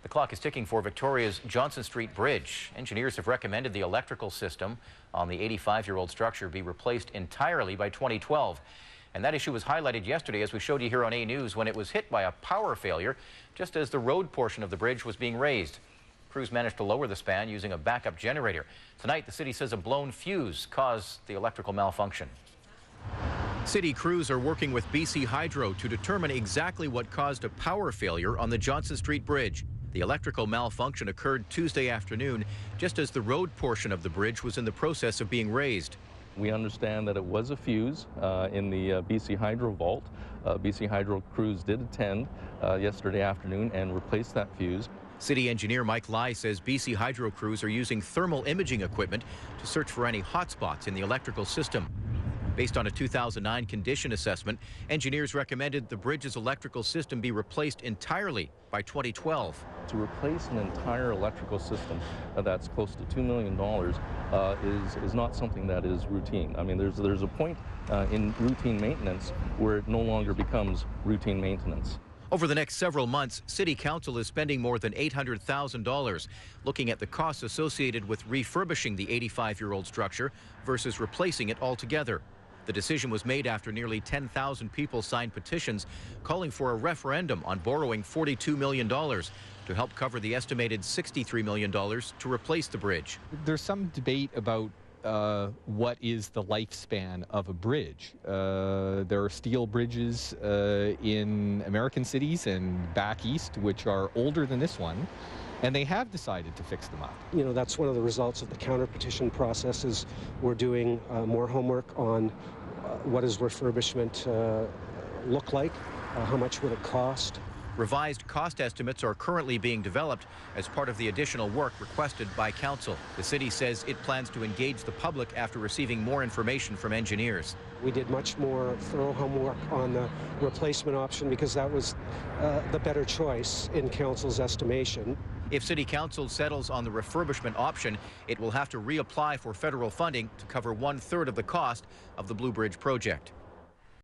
The clock is ticking for Victoria's Johnson Street Bridge. Engineers have recommended the electrical system on the 85-year-old structure be replaced entirely by 2012. And that issue was highlighted yesterday, as we showed you here on A News, when it was hit by a power failure just as the road portion of the bridge was being raised. Crews managed to lower the span using a backup generator. Tonight, the city says a blown fuse caused the electrical malfunction. City crews are working with BC Hydro to determine exactly what caused a power failure on the Johnson Street Bridge. The electrical malfunction occurred Tuesday afternoon, just as the road portion of the bridge was in the process of being raised. We understand that it was a fuse in the BC Hydro vault. BC Hydro crews did attend yesterday afternoon and replaced that fuse. City engineer Mike Lai says BC Hydro crews are using thermal imaging equipment to search for any hotspots in the electrical system. Based on a 2009 condition assessment, engineers recommended the bridge's electrical system be replaced entirely by 2012. To replace an entire electrical system that's close to $2 million is not something that is routine. I mean, there's a point in routine maintenance where it no longer becomes routine maintenance. Over the next several months, City Council is spending more than $800,000 looking at the costs associated with refurbishing the 85-year-old structure versus replacing it altogether. The decision was made after nearly 10,000 people signed petitions calling for a referendum on borrowing $42 million to help cover the estimated $63 million to replace the bridge. There's some debate about what is the lifespan of a bridge. There are steel bridges in American cities and back east which are older than this one, and they have decided to fix them up. You know, that's one of the results of the counter-petition process. Is we're doing more homework on what does refurbishment look like, how much would it cost. Revised cost estimates are currently being developed as part of the additional work requested by council. The city says it plans to engage the public after receiving more information from engineers. We did much more thorough homework on the replacement option because that was the better choice in council's estimation. If City Council settles on the refurbishment option, it will have to reapply for federal funding to cover 1/3 of the cost of the Blue Bridge project.